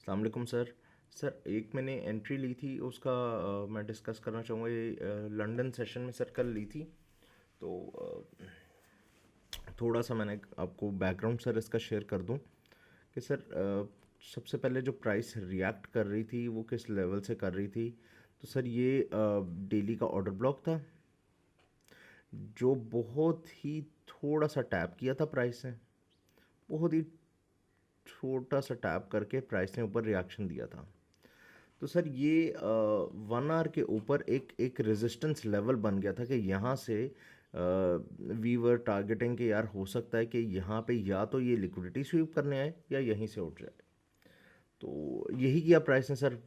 अस्सलाम वालेकुम sir. Sir एक मैंने एंट्री ली थी उसका मैं डिस्कस करना चाहूँगा। ये लंदन सेशन में सर कल ली थी। तो थोड़ा सा मैंने आपको बैकग्राउंड सर इसका शेयर कर दूं कि सर सबसे पहले जो प्राइस रिएक्ट कर रही थी वो किस लेवल से कर रही थी। तो सर ये डेली का ऑर्डर ब्लॉक था जो बहुत ही थोड़ा सा टैप किया था प्राइस ने, बहुत ही छोटा सा टैप करके प्राइस ने ऊपर रिएक्शन दिया था। तो सर ये 1 आवर के ऊपर एक एक रेजिस्टेंस लेवल बन गया था कि यहाँ से वी वर टारगेटिंग कि यार हो सकता है कि यहाँ पे या तो ये लिक्विडिटी स्वीप करने आए या यहीं से उठ जाए। तो यही किया प्राइस ने सर।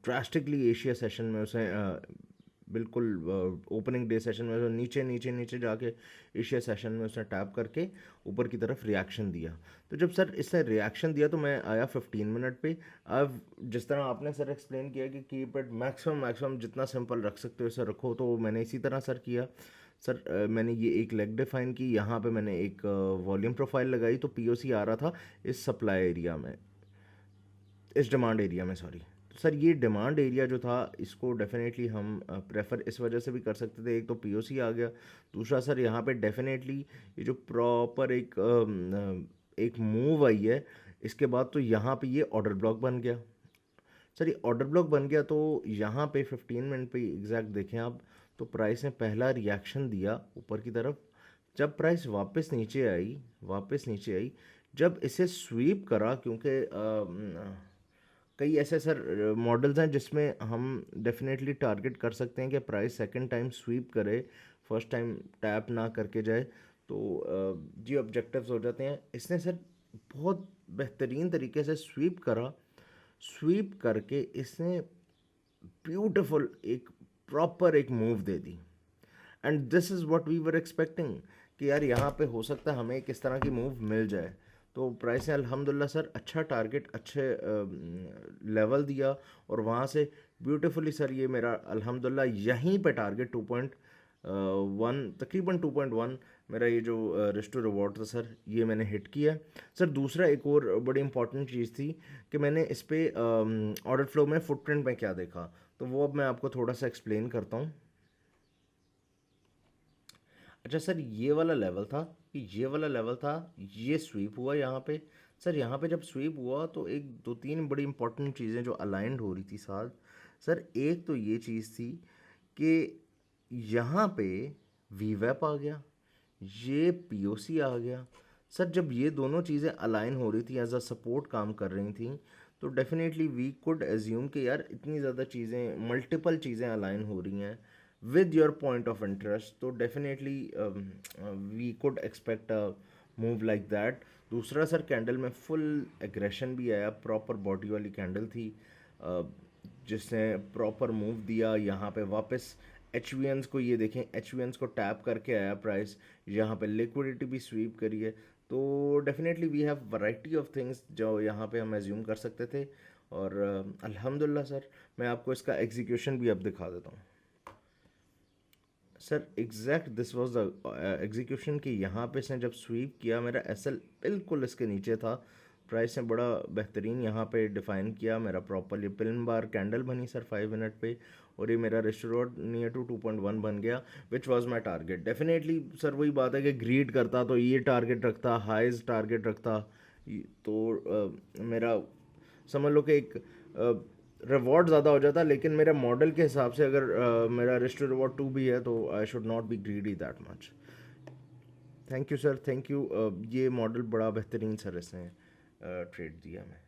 ड्रास्टिकली एशिया सेशन में उसे बिल्कुल ओपनिंग डे सेशन में नीचे नीचे नीचे जाके एशिया सेशन में उसने टैप करके ऊपर की तरफ रिएक्शन दिया। तो जब सर इसने रिएक्शन दिया तो मैं आया 15 मिनट पे। अब जिस तरह आपने सर एक्सप्लेन किया कि कीप इट मैक्सिमम मैक्सिमम जितना सिंपल रख सकते हो इसे रखो, तो मैंने इसी तरह सर किया। सर मैंने ये एक लेग डिफाइन की, यहाँ पे मैंने एक वॉल्यूम प्रोफाइल लगाई तो पीओसी आ रहा था इस सप्लाई एरिया में, इस डिमांड एरिया में सॉरी। तो सर ये डिमांड एरिया जो था इसको डेफिनेटली हम प्रेफर इस वजह से भी कर सकते थे। एक तो पीओसी आ गया, दूसरा सर यहाँ पे डेफिनेटली ये जो प्रॉपर एक मूव आई है इसके बाद तो यहाँ पे ये ऑर्डर ब्लॉक बन गया। सर ये ऑर्डर ब्लॉक बन गया तो यहाँ पे 15 मिनट पे एग्जैक्ट देखें आप, तो प्राइस ने पहला रिएक्शन दिया ऊपर की तरफ। जब प्राइस वापस नीचे आई, जब इसे स्वीप करा, क्योंकि कई ऐसे सर मॉडल्स हैं जिसमें हम डेफिनेटली टारगेट कर सकते हैं कि प्राइस सेकंड टाइम स्वीप करे, फर्स्ट टाइम टैप ना करके जाए। तो जी ऑब्जेक्टिव्स हो जाते हैं। इसने सर बहुत बेहतरीन तरीके से स्वीप करा, स्वीप करके इसने ब्यूटीफुल एक प्रॉपर एक मूव दे दी। And this is what we were expecting कि यार यहाँ पे हो सकता है हमें किस तरह की मूव मिल जाए। तो प्राइस ने अल्हम्दुलिल्लाह सर अच्छा टारगेट, अच्छे लेवल दिया और वहाँ से ब्यूटीफुली सर ये मेरा अल्हम्दुलिल्लाह यहीं पे टारगेट 2.1 तकरीबन 2.1 मेरा ये जो रिस्क टू रिवॉर्ड था सर ये मैंने हिट किया। सर दूसरा एक और बड़ी इंपॉर्टेंट चीज़ थी कि मैंने इस पे ऑर्डर फ्लो में फुटप्रिंट में क्या देखा, तो वो अब मैं आपको थोड़ा सा एक्सप्लेन करता हूँ। अच्छा सर ये वाला लेवल था, ये स्वीप हुआ यहाँ पे। सर यहाँ पे जब स्वीप हुआ तो एक दो तीन बड़ी इंपॉर्टेंट चीज़ें जो अलाइंड हो रही थी साथ। सर एक तो ये चीज़ थी कि यहाँ पे वीवैप आ गया, ये पीओसी आ गया। सर जब ये दोनों चीज़ें अलाइन हो रही थी, एज अ सपोर्ट काम कर रही थी, तो डेफिनेटली वी कुड एज्यूम कि यार इतनी ज़्यादा चीज़ें, मल्टीपल चीज़ें अलाइन हो रही हैं with your point of interest, तो definitely we could expect a move like that। दूसरा सर कैंडल में फुल एग्रेशन भी आया, प्रॉपर बॉडी वाली कैंडल थी जिसने प्रॉपर मूव दिया। यहाँ पे वापस एच वी एन्स को, ये देखें एच वी एन्स को टैप करके आया प्राइस, यहाँ पे लिक्विडिटी भी स्वीप करी है। तो definitely we have variety of things जो यहाँ पे हम एज्यूम कर सकते थे। और अल्हम्दुलिल्लाह सर मैं आपको इसका एग्जीक्यूशन भी अब दिखा देता हूँ। Sir exact this was the execution कि यहाँ पे इसने जब स्वीप किया मेरा एसएल बिल्कुल इसके नीचे था। प्राइस ने बड़ा बेहतरीन यहाँ पे डिफाइन किया, मेरा प्रॉपरली पिन बार कैंडल बनी सर 5 मिनट पे, और ये मेरा रिस्टोर नियर टू 2.1 बन गया which was my target. Definitely sir वही बात है कि ग्रीड करता तो ये टारगेट रखता, हाइज टारगेट रखता, तो मेरा समझ लो कि एक रिवॉर्ड ज़्यादा हो जाता। लेकिन मेरे मॉडल के हिसाब से अगर मेरा रिस्क टू रिवॉर्ड 2 भी है तो I should not be greedy that much. Thank you sir, thank you. ये मॉडल बड़ा बेहतरीन सर इसने ट्रेड दिया हमें।